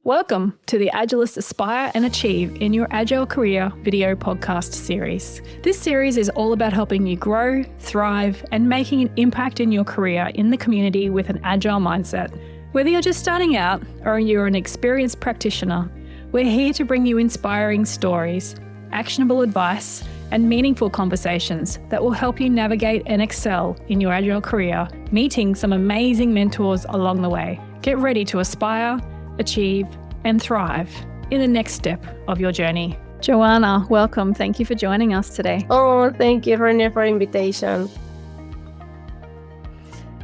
Welcome to the Agilists Aspire and Achieve in Your Agile Career video podcast series. This series is all about helping you grow, thrive, and making an impact in your career in the community with an Agile mindset. Whether you're just starting out or you're an experienced practitioner, we're here to bring you inspiring stories, actionable advice, and meaningful conversations that will help you navigate and excel in your Agile career, meeting some amazing mentors along the way. Get ready to aspire, achieve, and thrive in the next step of your journey. Johanna, welcome. Thank you for joining us today. Oh, thank you, Renae, for the invitation.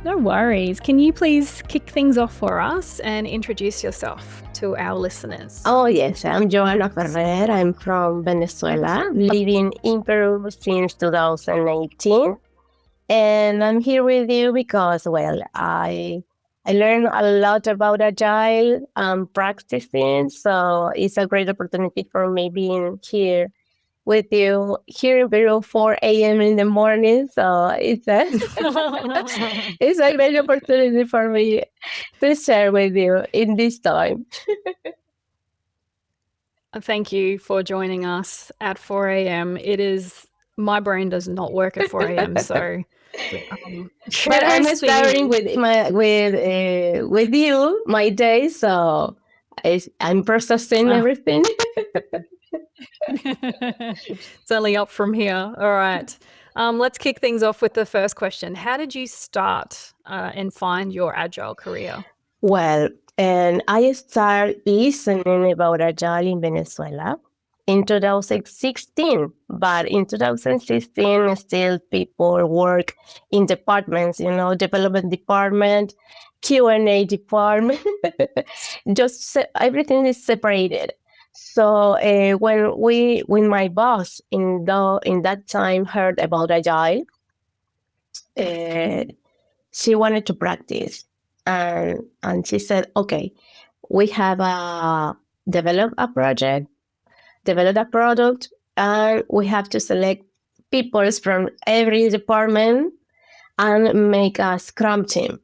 No worries. Can you please kick things off for us and introduce yourself to our listeners? Oh, yes. I'm Johanna Ferrer. I'm from Venezuela, living in Peru since 2018. And I'm here with you because, I learned a lot about Agile and practicing, so it's a great opportunity for me being here with you here in Peru, 4 a.m. in the morning. So it's it's a great opportunity for me to share with you in this time. Thank you for joining us at 4 a.m. My brain does not work at 4 a.m. So, but I'm starting with you my day, so I'm processing everything. It's only up from here. All right. Let's kick things off with the first question. How did you start and find your Agile career? Well, and I started listening about Agile in Venezuela in 2016, but in 2016, still people work in departments, development department, Q&A department, everything is separated. So when my boss in that time heard about Agile, she wanted to practice. And she said, okay, we have develop a project, develop a product, and we have to select people from every department and make a Scrum team.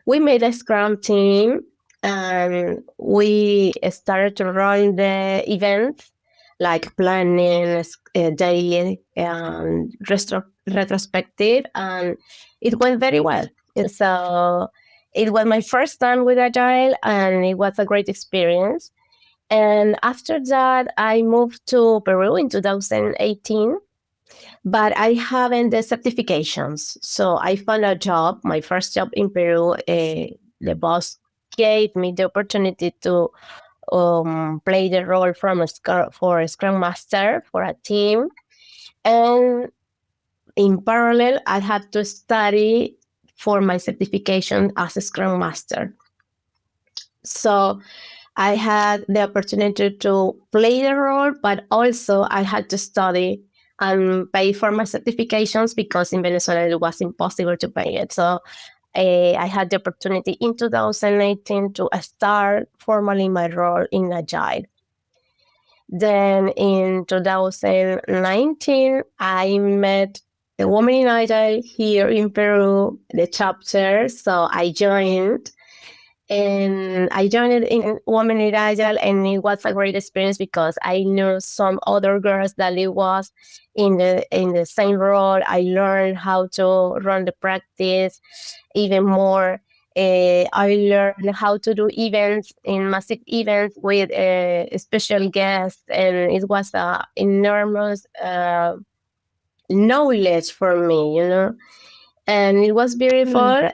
We made a Scrum team and we started to run the events like planning, daily, and retrospective, and it went very well. So it was my first time with Agile, and it was a great experience. And after that, I moved to Peru in 2018, but I haven't the certifications. So I found a job, my first job in Peru. The boss gave me the opportunity to play the role for a Scrum Master for a team. And in parallel, I had to study for my certification as a Scrum Master. So I had the opportunity to play the role, but also I had to study and pay for my certifications because in Venezuela it was impossible to pay it. So I had the opportunity in 2018 to start formally my role in Agile. Then in 2019, I met a woman in Agile here in Peru, the chapter. So I joined. And I joined in Women in Agile, and it was a great experience because I knew some other girls that it was in the same role. I learned how to run the practice even more. I learned how to do events, in massive events with special guests, and it was enormous knowledge for me, And it was beautiful.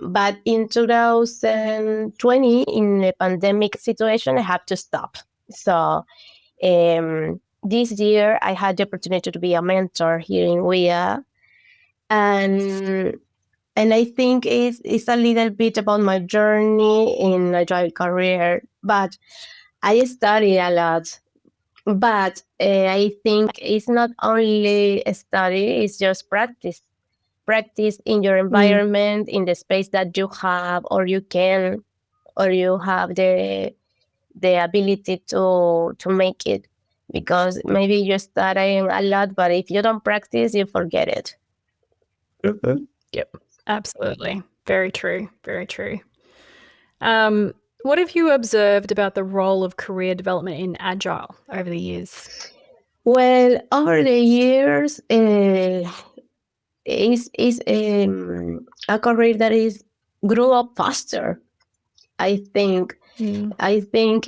But in 2020, in the pandemic situation, I had to stop. So this year, I had the opportunity to be a mentor here in WIA. And I think it's a little bit about my journey in Agile career. But I study a lot. But I think it's not only a study, it's just practice in your environment, in the space that you have, or you have the ability to make it, because maybe you're studying a lot, but if you don't practice, you forget it. Yep, absolutely. Very true. Very true. What have you observed about the role of career development in Agile over the years? Well, over the years, is a career that is grew up faster. I think. I think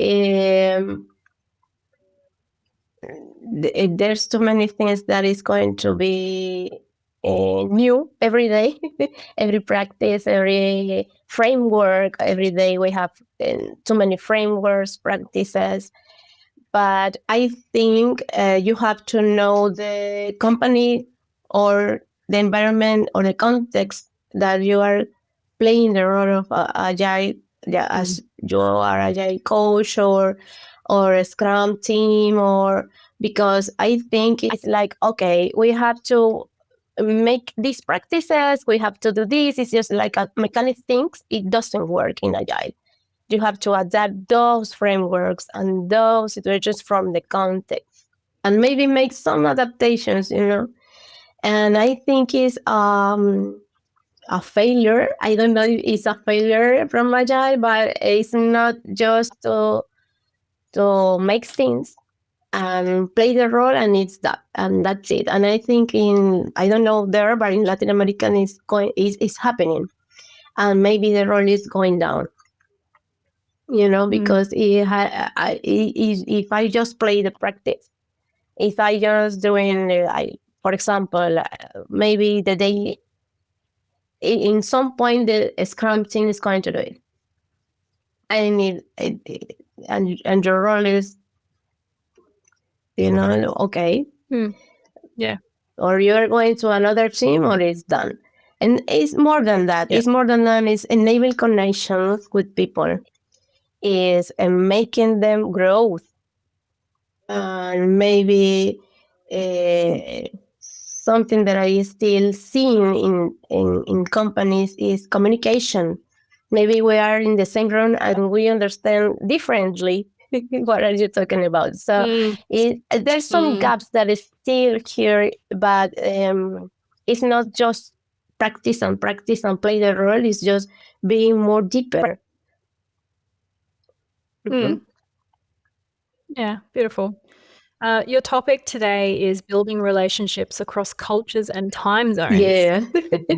there's too many things that is going to be new every day. Every practice, every framework, every day we have too many frameworks, practices. But I think you have to know the company or the environment or the context that you are playing the role of agile, as you are agile coach or a scrum team, or because I think it's like, okay, we have to make these practices, we have to do this. It's just like a mechanic things. It doesn't work in agile. You have to adapt those frameworks and those situations from the context and maybe make some adaptations, And I think it's a failure. I don't know if it's a failure from Agile, but it's not just to make things and play the role, and it's that, and that's it. And I think I don't know there, but in Latin America is happening, and maybe the role is going down. Because if I just play the practice, if I just doing, for example, maybe the day, in some point the Scrum team is going to do it, and and your role is, okay, Yeah, or you're going to another team, or it's done. And it's more than that. Yeah. It's more than that. It's enabling connections with people. Is making them grow. And maybe something that I still seeing in companies is communication. Maybe we are in the same room and we understand differently what are you talking about. So there's some gaps that is still here, but it's not just practice and play the role. It's just being more deeper. Yeah, beautiful. Your topic today is building relationships across cultures and time zones. Yeah.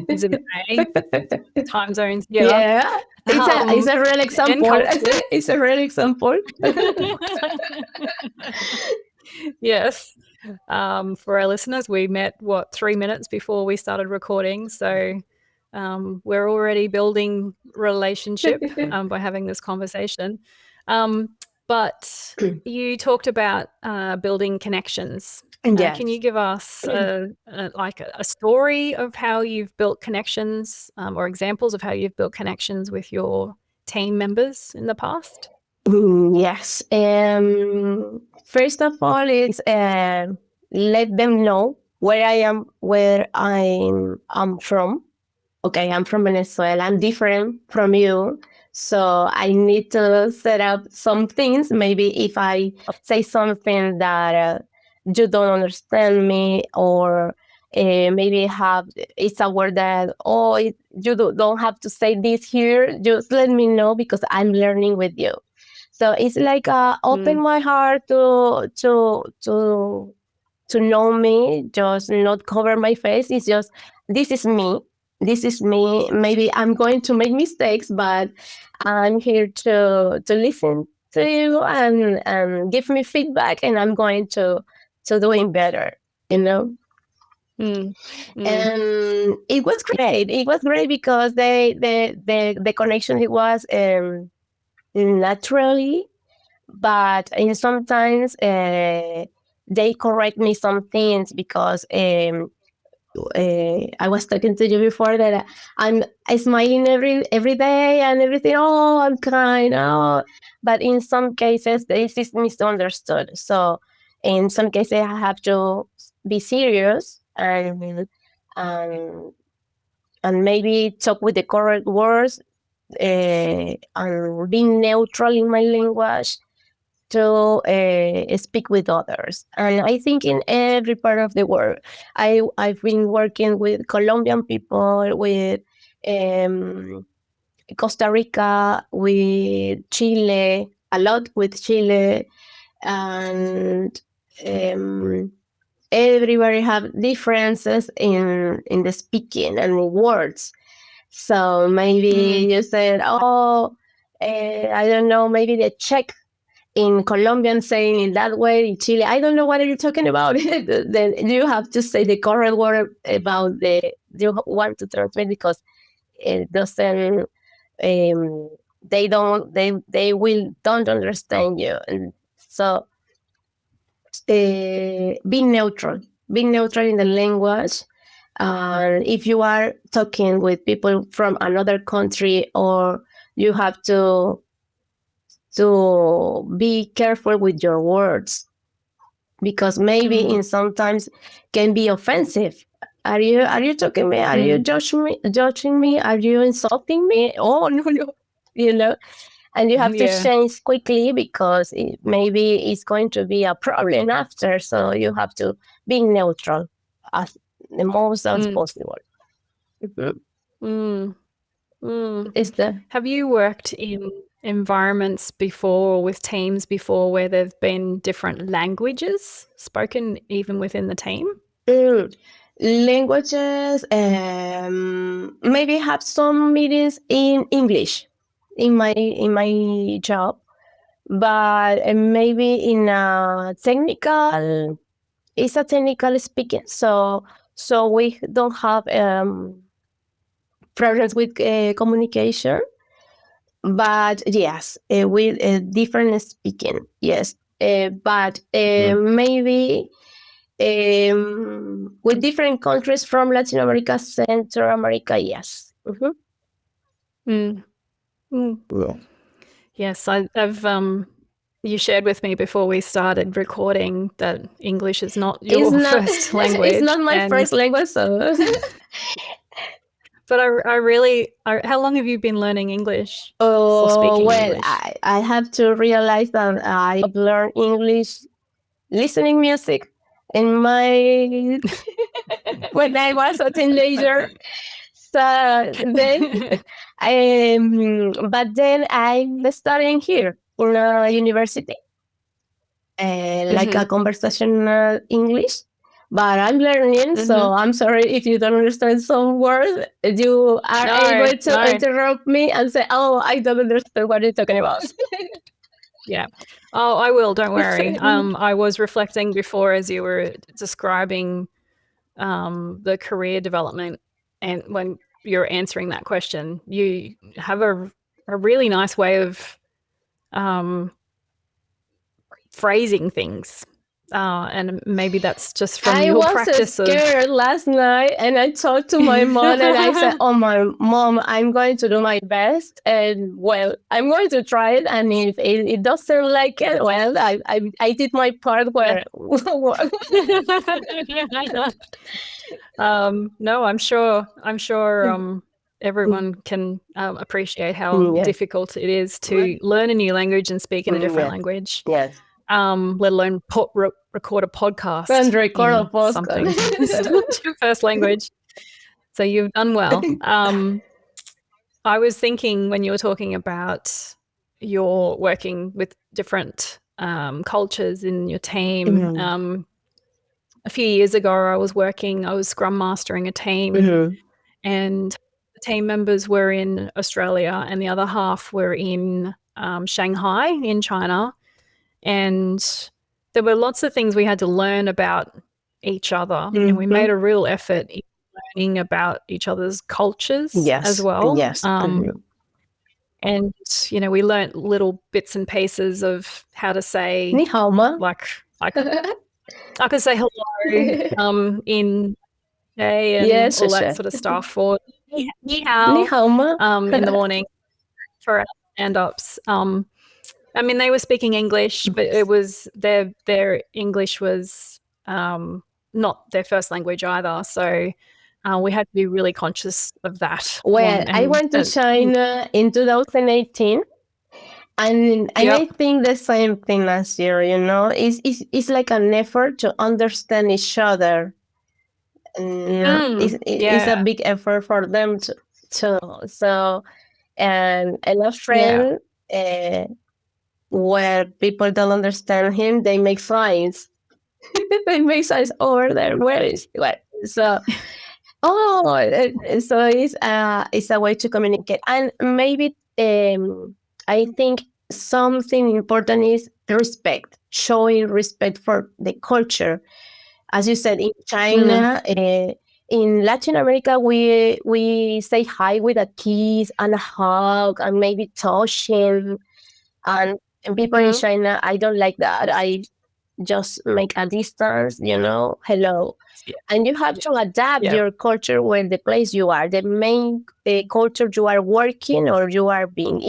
Exhibit A, time zones. Yeah. It's a real example. It's a real example. Yes. For our listeners, we met 3 minutes before we started recording, so we're already building relationship by having this conversation. But you talked about building connections. Yes. Can you give us a story of how you've built connections, or examples of how you've built connections with your team members in the past? Yes. First of all, is let them know where I'm from. Okay, I'm from Venezuela. I'm different from you. So I need to set up some things. Maybe if I say something that you don't understand me, or maybe it's a word that, you don't have to say this here. Just let me know, because I'm learning with you. So it's like open my heart to know me, just not cover my face. It's just, this is me. This is me. Maybe I'm going to make mistakes, but I'm here to listen to you and give me feedback, and I'm going to doing better, And it was great. It was great because the connection, it was naturally, but sometimes they correct me some things, because I was talking to you before that I'm smiling every day and everything. Oh, I'm kind. Oh, but in some cases this is misunderstood. So in some cases I have to be serious and maybe talk with the correct words, and being neutral in my language to speak with others. And I think in every part of the world, I've been working with Colombian people, with Costa Rica, with Chile, a lot with Chile, and everybody have differences in the speaking and words. So maybe you said, I don't know, maybe the Czech in Colombian saying in that way, in Chile, I don't know what are you talking about. Then you have to say the correct word about you want to transmit, because it doesn't, they don't understand you. And so being neutral in the language. If you are talking with people from another country, or you have to be careful with your words, because maybe in sometimes can be offensive. Are you talking me? Are you judging me? Are you insulting me? Oh no, you know. And you have to change quickly, because maybe it's going to be a problem after. So you have to be neutral as the most as possible. Have you worked in environments before, or with teams before, where there's been different languages spoken even within the team? Languages, maybe have some meetings in English in my job, but maybe in a technical, it's a technical speaking, so we don't have problems with communication. But yes, with different speaking, yes, but maybe with different countries from Latin America, Central America, yes. Yes, I've you shared with me before we started recording that English is not your first language. It's not my first language, so. But I really, how long have you been learning English? English? I have to realize that I learned English listening music in my when I was a teenager. So then, but then I'm studying here in a university, like a conversational English. But I'm learning, so I'm sorry if you don't understand some words. You are able to interrupt me and say, "Oh, I don't understand what you're talking about." Yeah. Oh, I will. Don't worry. I was reflecting before as you were describing the career development, and when you're answering that question, you have a really nice way of phrasing things. And maybe that's just from your practice. I was scared last night, and I talked to my mom, and I said, "Oh, my mom, I'm going to do my best, and well, I'm going to try it. And if it doesn't like it, well, I did my part." Where no, I'm sure everyone can appreciate how difficult it is to learn a new language and speak in a different language. Yes. Let alone record a podcast. And record a podcast. Something. It's your first language. So you've done well. I was thinking when you were talking about your working with different cultures in your team. A few years ago, I was Scrum Mastering a team, and the team members were in Australia and the other half were in Shanghai in China. And there were lots of things we had to learn about each other, and we made a real effort in learning about each other's cultures as well. Yes. And, we learnt little bits and pieces of how to say, Ni hao ma. Like I could say hello in day and all that sort of stuff, or ni hao in the morning for our stand-ups. I mean, they were speaking English, but it was their English was not their first language either. So we had to be really conscious of that. Well, I went to China in 2018. And I think the same thing last year, it's like an effort to understand each other. It's a big effort for them to. So And a friend, where people don't understand him, they make signs. They make signs over there. Where is what? So, so it's a way to communicate, and maybe I think something important is respect, showing respect for the culture. As you said, in China, in Latin America, we say hi with a kiss and a hug and maybe touching. And people in China, I don't like that. I just make a distance, hello. Yeah. And you have to adapt your culture when the place you are, the main culture you are working or you are being.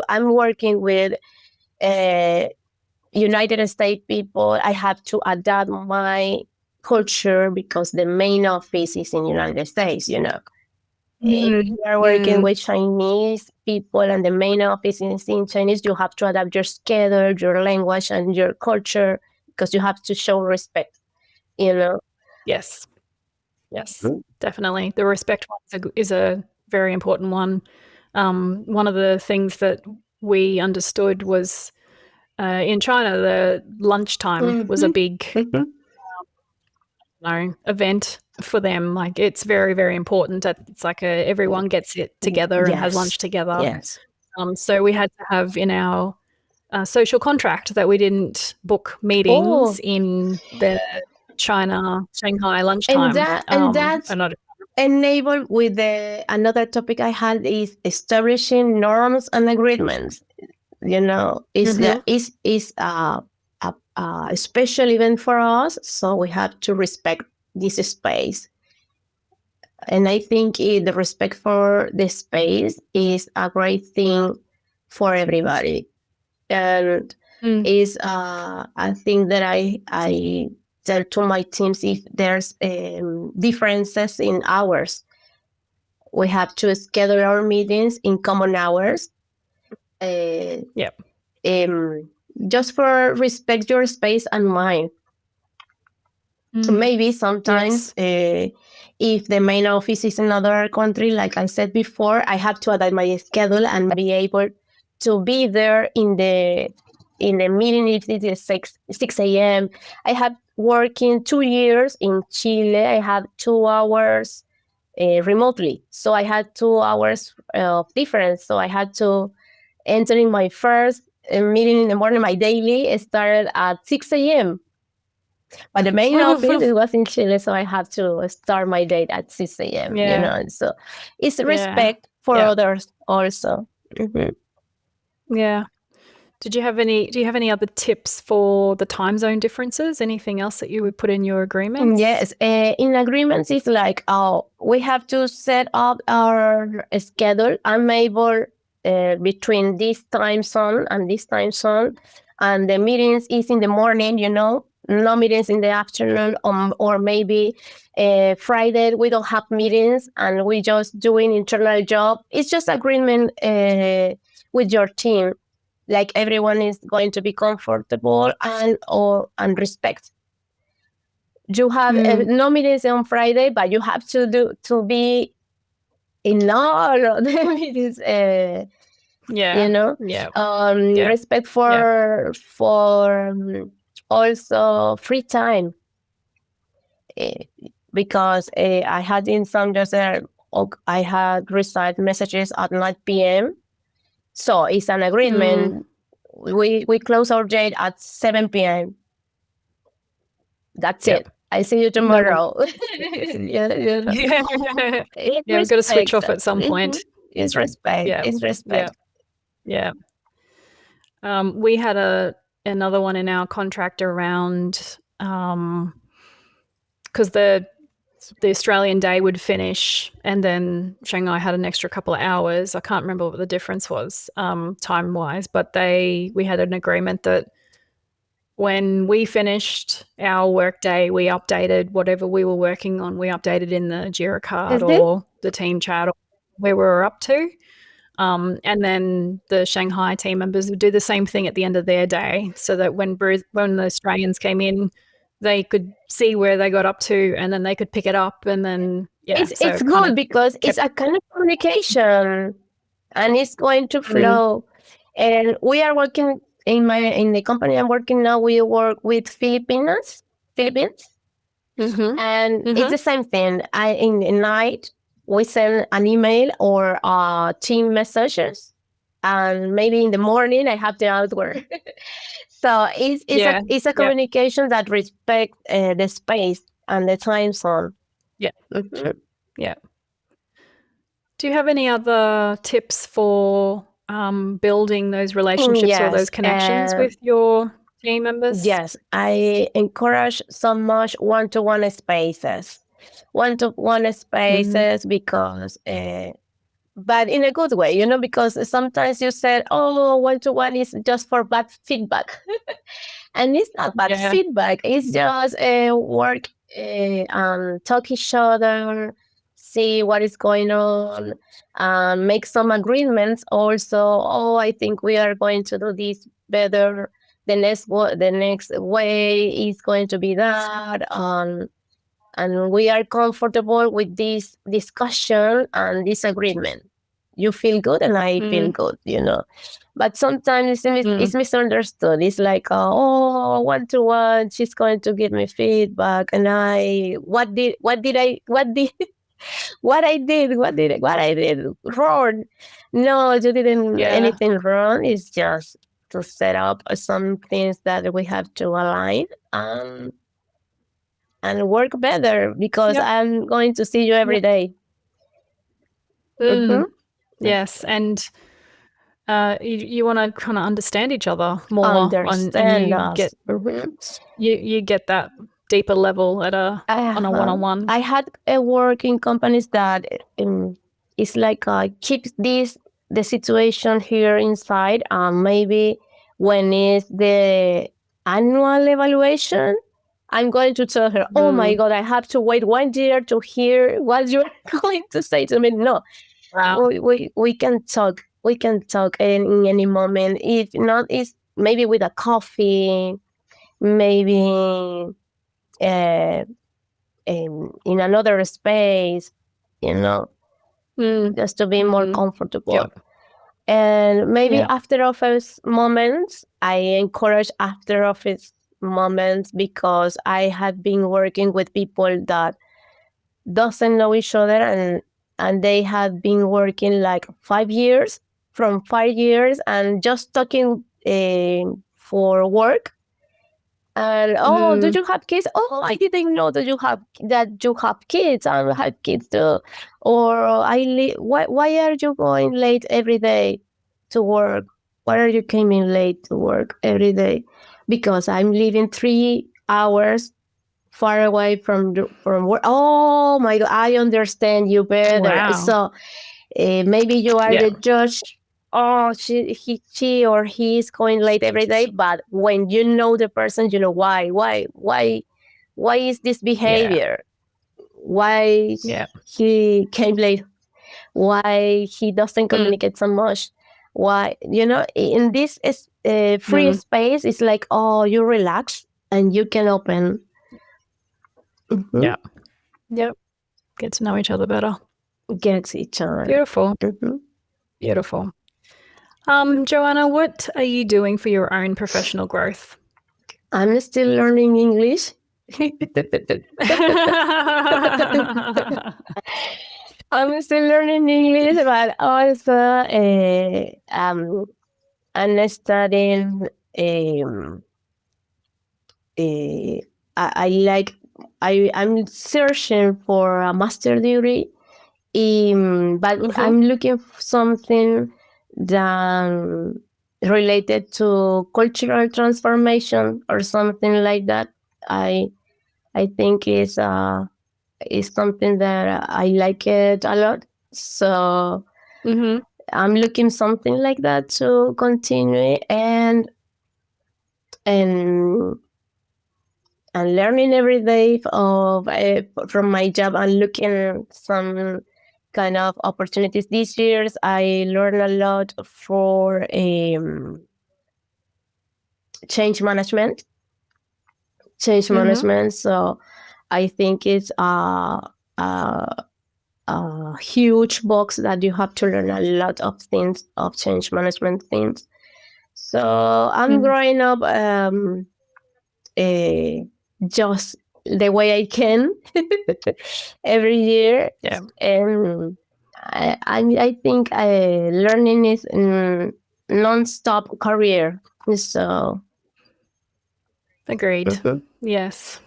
I'm working with United States people, I have to adapt my culture because the main office is in United States, If you are working with Chinese people and the main office is in Chinese, you have to adapt your schedule, your language, and your culture because you have to show respect, Yes, definitely. The respect one is a very important one. One of the things that we understood was in China, the lunchtime was a big event for them. Like, it's very, very important. It's like everyone gets it together and has lunch together. Yes. So we had to have in our social contract that we didn't book meetings in the Shanghai lunchtime. And that's enabled with another topic I had is establishing norms and agreements. It's a special event for us, so we have to respect this space. And I think the respect for the space is a great thing for everybody. And is a thing that I tell to my teams, if there's differences in hours, we have to schedule our meetings in common hours. Just for respect your space and mine. Maybe sometimes if the main office is in another country, like I said before, I have to adapt my schedule and be able to be there in the meeting if it is 6 a.m. I have working 2 years in Chile. I have 2 hours remotely. So I had 2 hours of difference. So I had to enter in my first meeting in the morning. My daily started at 6 a.m. But the main office was in Chile, so I have to start my day at 6 a.m. So it's respect for others also. Yeah. Do you have any other tips for the time zone differences? Anything else that you would put in your agreements? Yes. In agreements, it's like, we have to set up our schedule. I'm able between this time zone and this time zone, and the meetings is in the morning, no meetings in the afternoon, or maybe Friday we don't have meetings and we just doing internal job. It's just agreement with your team. Like, everyone is going to be comfortable and respect. You have no meetings on Friday, but you have to be in all of the meetings. Respect for also free time. Because I had in some just I had received messages at 9 p.m. So it's an agreement. We close our day at 7 p.m. That's it. I see you tomorrow. We've got to switch off at some point. It's respect. It's respect. Yeah. We had another one in our contract around because the Australian day would finish and then Shanghai had an extra couple of hours. I can't remember what the difference was time-wise, but we had an agreement that when we finished our workday, we updated whatever we were working on. We updated in the Jira card or the team chat or where we were up to. And then the Shanghai team members would do the same thing at the end of their day, so that when the Australians came in, they could see where they got up to, and then they could pick it up. And then it's good because it's a kind of communication. and it's going to flow. And we are working in the company I'm working now. We work with Philippines, Mm-hmm. and Mm-hmm. it's the same thing. In the night we send an email or team messages, and maybe in the morning I have the outward. So it's a communication that respect the space and the time zone. Yeah. Mhm. Yeah. Do you have any other tips for building those relationships or those Yes, connections with your team members? yes. I encourage so much one-to-one spaces, Mm-hmm. because, but in a good way, because sometimes you said, "Oh, one-to-one is just for bad feedback." And it's not bad Yeah. feedback. It's just work, talk each other, see what is going on, make some agreements. Also, oh, I think we are going to do this better. The next way is going to be that. And we are comfortable with this discussion and this agreement. You feel good, and I feel good. But sometimes it's misunderstood. It's like, oh, one-to-one, she's going to give me feedback, and what I did wrong. No, you didn't Yeah. anything wrong. It's just to set up some things that we have to align, and work better, because Yep. I'm going to see you every Yep. day. Mm. Mhm. Yes. And you want to kind of understand each other more, and Understand us. Mhm. you get that deeper level at on a one-on-one. I had a work in companies that it's like keep the situation here inside. Maybe when is the annual evaluation, I'm going to tell her, "Oh my God, I have to wait 1 year to hear what you're going to say to me." No, Wow. we can talk. We can talk in any moment. If not, it's maybe with a coffee, maybe uh, in another space, you know, Mm. just to be more comfortable. Yep. And maybe Yeah. after office moments, I encourage after office moments, because I have been working with people that doesn't know each other, and they have been working like 5 years, from 5 years, and just talking for work. And, oh, do Mm. you have kids? Oh, I didn't know that you have kids. I have kids too. Or why are you going late every day to work? Why are you coming late to work every day? Because I'm living 3 hours far away from work. Oh my God, I understand you better. Wow. So maybe you are Yeah. the judge. Oh, she or he is going late every day. But when you know the person, you know why is this Yeah. behavior? Why Yeah. he came late? Why he doesn't Mm. communicate so much? Why, in this free Mm. space, it's like, oh, you relax and you can open. Mhm. Yeah. Yep. Get to know each other better. Gets each other. Beautiful. Mhm. Beautiful. Johanna, what are you doing for your own professional growth? I'm still learning English. I'm still learning English, but also I'm studying. Uh, I like. I'm searching for a master degree, but I'm looking for something that related to cultural transformation or something like that. I I think is something that I like it a lot. So I'm looking something like that to continue, and and learning every day from my job, and looking some kind of opportunities. These years I learned a lot for change management. So I think it's a huge box that you have to learn a lot of things, of change management things. So I'm growing up just the way I can every year. Yeah. And I think learning is a non-stop career. So Agreed. Yes.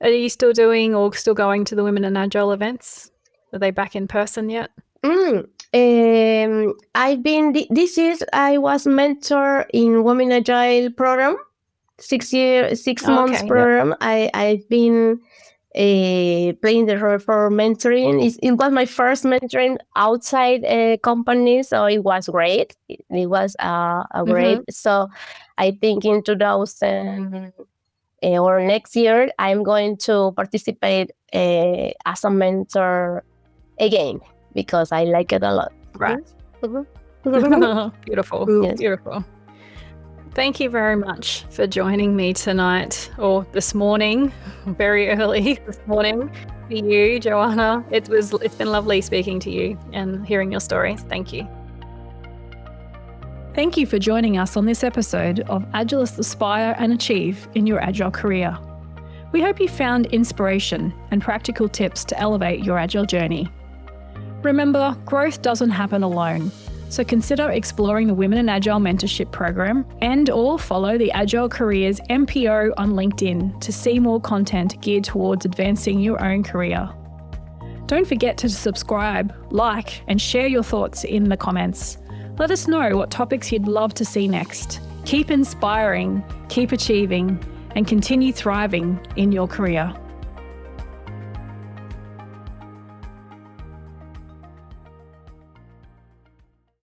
Are you still doing or still going to the Women in Agile events? Are they back in person yet? I've been I was mentor in Women Agile program, 6 months program. Yep. I've been playing the role for mentoring. It was my first mentoring outside a company, so it was great. It was a great. So I think in 2000 or next year, I'm going to participate as a mentor again because I like it a lot. Right. Beautiful. Yes. Beautiful. Thank you very much for joining me tonight, or this morning, very early this morning for you, Johanna. It's been lovely speaking to you and hearing your stories. Thank you. Thank you for joining us on this episode of Agilists Aspire and Achieve in Your Agile Career. We hope you found inspiration and practical tips to elevate your Agile journey. Remember, growth doesn't happen alone. So consider exploring the Women in Agile Mentorship Program and/or follow the Agile Careers MPO on LinkedIn to see more content geared towards advancing your own career. Don't forget to subscribe, like, and share your thoughts in the comments. Let us know what topics you'd love to see next. Keep inspiring, keep achieving, and continue thriving in your career.